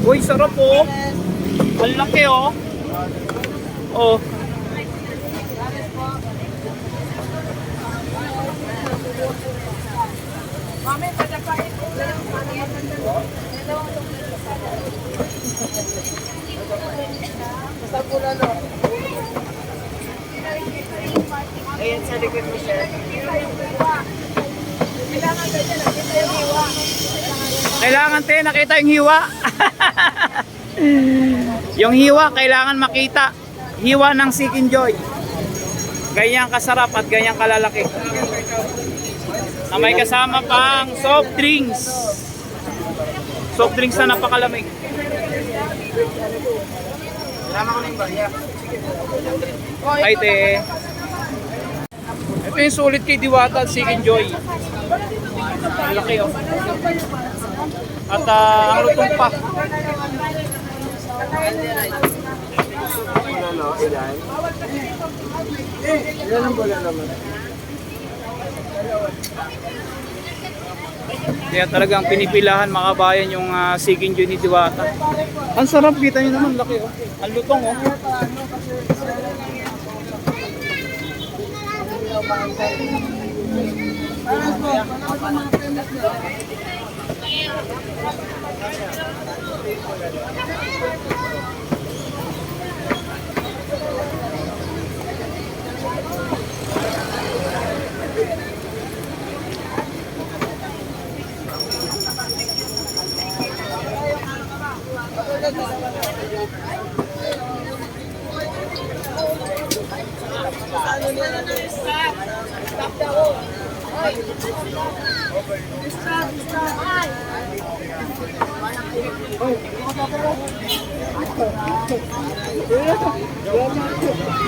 Uy, sarap oh. Ang laki oh. Oh. Ayan sa likod mo siya. Kailangan te, nakita yung hiwa. Yung hiwa, kailangan makita. Hiwa ng Seek Joy. Ganyang kasarap at ganyang kalalaki. Na may kasama pang soft drinks. Soft drinks na napakalamig. Ay te. Ito yung sulit kay Diwata at Seek Joy. Ang laki oh. At ang lutong pa. Ilan ang bola naman? Kaya talagang pinipilahan makabayan yung Seek Joy ni Diwata. Ang sarap, kita nyo naman, laki oh. Ang lutong oh.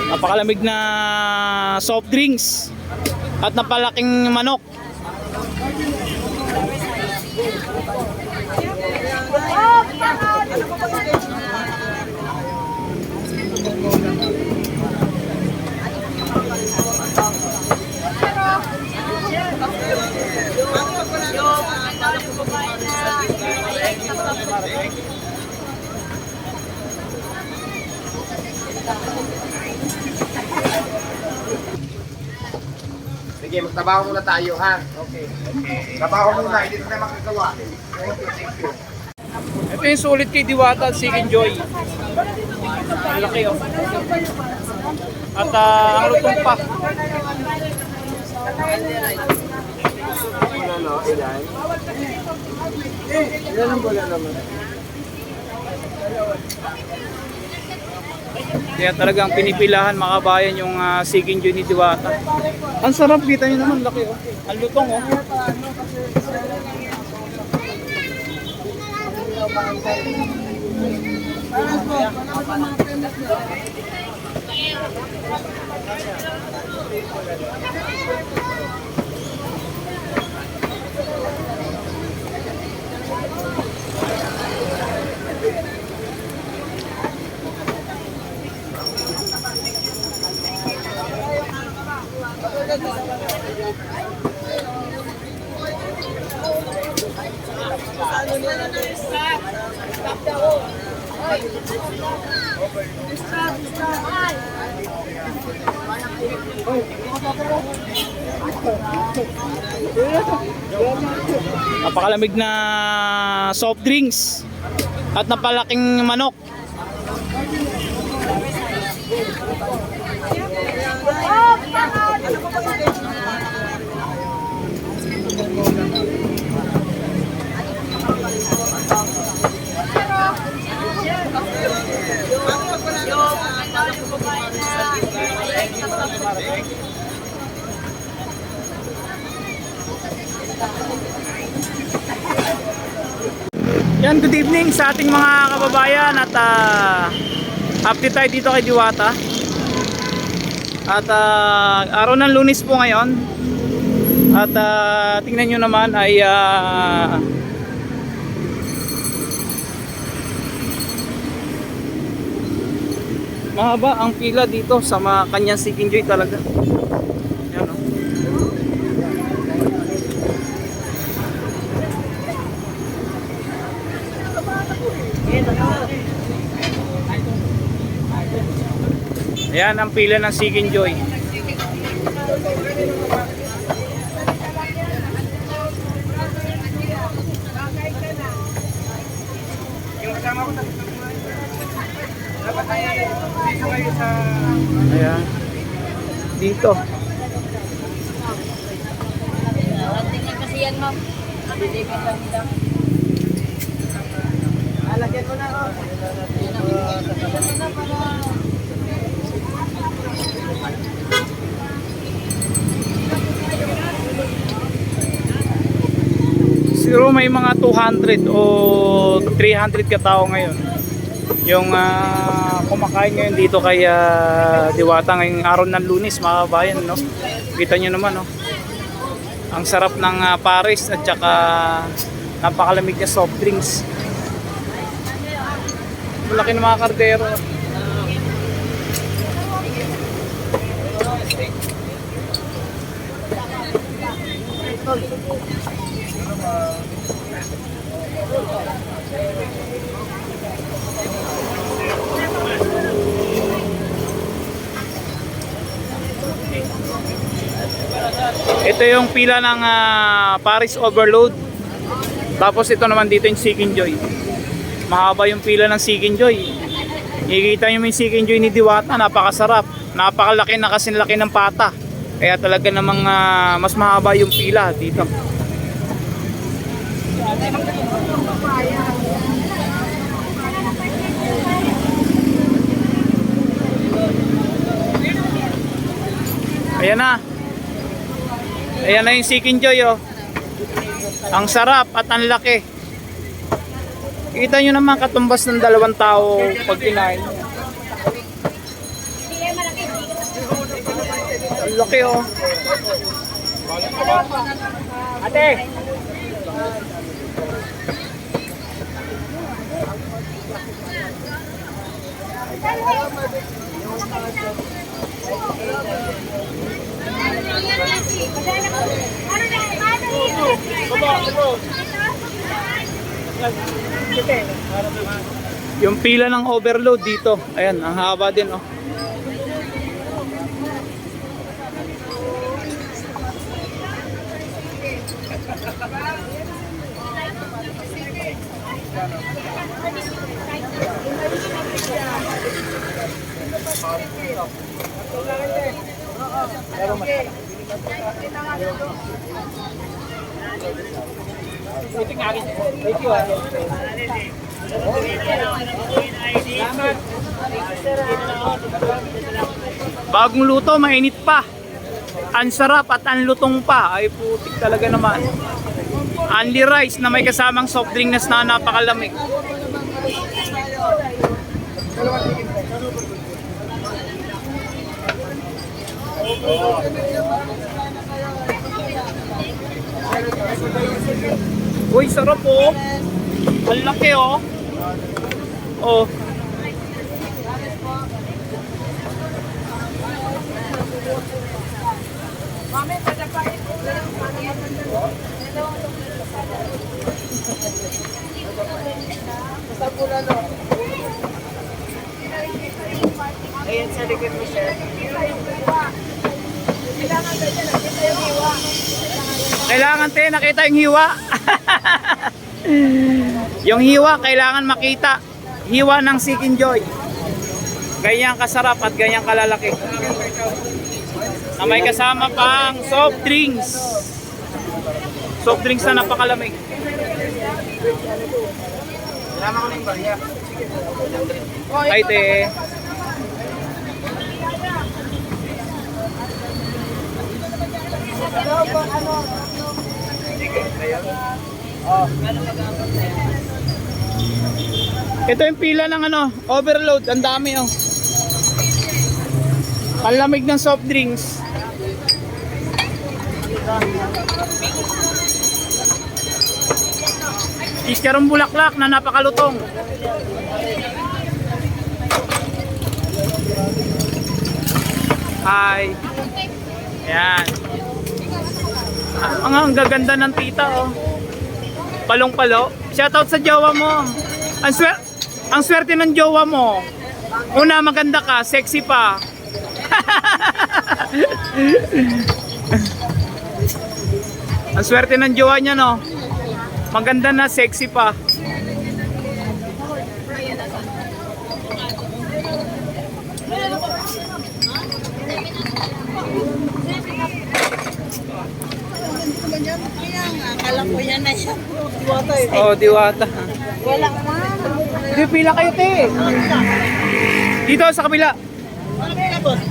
Napakalamig na soft drinks at napalaking manok. Sige, magtrabaho muna tayo ha. Okay. Trabaho muna, hindi na makagawa. Thank you. Ito yung sulit kay Diwata at Seek Joy. Ang laki oh. At ang lutong pa. Ilan? Ilan ang bola naman? Kaya talagang pinipilahan makabayan yung Seek Joy ni Diwata. Ang sarap, kita nyo naman, laki oh. Ang lutong oh. Napakalamig na soft drinks at napalaking manok. Yan, good evening sa ating mga kababayan at update tayo dito kay Diwata. At araw ng Lunes po ngayon. At tingnan nyo naman ay mahaba ang pila dito sa mga kanyang Seek Joy talaga. Yan o. Ayan ang pila ng Seek & Joy. Ayan. Dito. Tingnan kasi yan, ma'am. Bibigyan lang nila. Alagyan mo na, oh. Siguro may mga 200 o 300 katao ngayon yung kumakain ngayon dito kay Diwata ngayong araw ng Lunes, mga kabayan, no? Kita nyo naman, no? Ang sarap ng Paris at saka napakalamig na soft drinks. Malaki ng mga kardero. Ito yung pila ng Paris Overload. Tapos ito naman dito yung Seek & Joy. Mahaba yung pila ng Seek & Joy. Ikikita nyo yung Seek & Joy ni Diwata, napakasarap. Napakalaki na kasing laki ng pata. Kaya talaga namang mas mahaba yung pila dito. Ayan na. Ayan na yung Seek & Joy, oh. Ang sarap at ang laki. Kita nyo naman katumbas ng 2 tao pag kinain. Ang laki, oh. Ate! Yung pila ng overload dito, ayan, ang haba din, oh. Bagong luto, mainit pa. Ang sarap at ang lutong pa. Ay putik talaga naman. Only rice na may kasamang soft drink na napakalamig. Uy, sarap, oh. Ang laki, oh. Oh. Ayan sa likod mo, sir. Kailangan te, nakita yung hiwa. Yung hiwa, kailangan makita. Hiwa ng Seek & Joy. Ganyang kasarap at ganyang kalalaki. Na may kasama pang soft drinks. Soft drinks na napakalamig. Salamat ko na yung barya. Ay te. Ito yung pila ng overload, ang dami, oh. Panlamig ng soft drinks. Iskarong bulaklak na napakalutong. Hi. Ayan. Ang gaganda ng tita, oh. Palong-palo. Shoutout sa jowa mo. Ang swerte ng jowa mo. Una, maganda ka, sexy pa. Ang swerte ng jowa niya, no? Maganda na, sexy pa. Akala ko yan na yan. Oh, diwata. Wala ka Dito, pila kayo, te. Dito, sa kabila.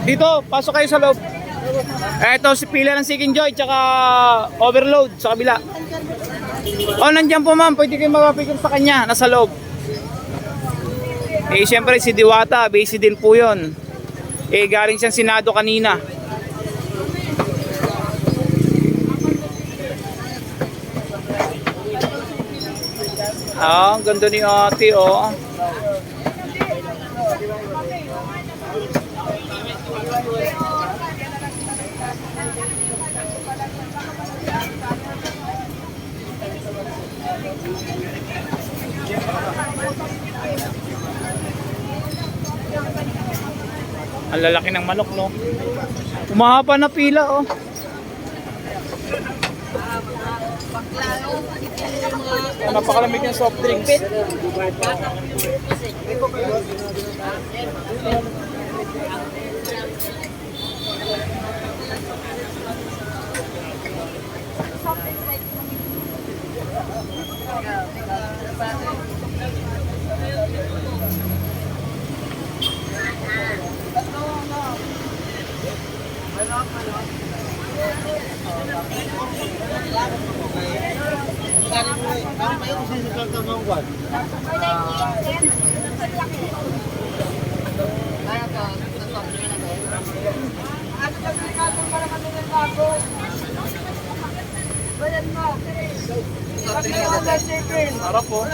Dito, pasok kayo sa loob. Ito, si pila ng Seeking Joy, tsaka overload sa kabila. Oh, nandiyan po ma'am, pwede kayo mapapikir sa kanya, nasa loob. Eh, siyempre si Diwata, busy din po yun. Eh, galing siyang Senado kanina. Ah, ang ganda ni ate, oh. Ang lalaki ng manok, no? Umahaba na pila, oh. Napakalamig ng soft drinks. Harap po.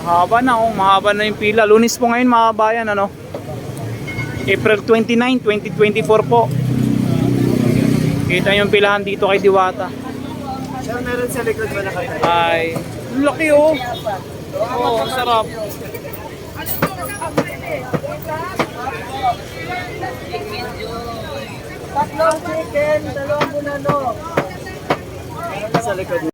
Mahaba na, oh. Mahaba na yung pila. Lunes po ngayon, mahaba yan, ano? April 29, 2024 po. Kita yung pilahan dito kay Diwata. Sir, meron sa likod ba na kayo? Ay, laki, oh. Oh, sarap. Tatlong chicken, dalawang bunano. Sa likod.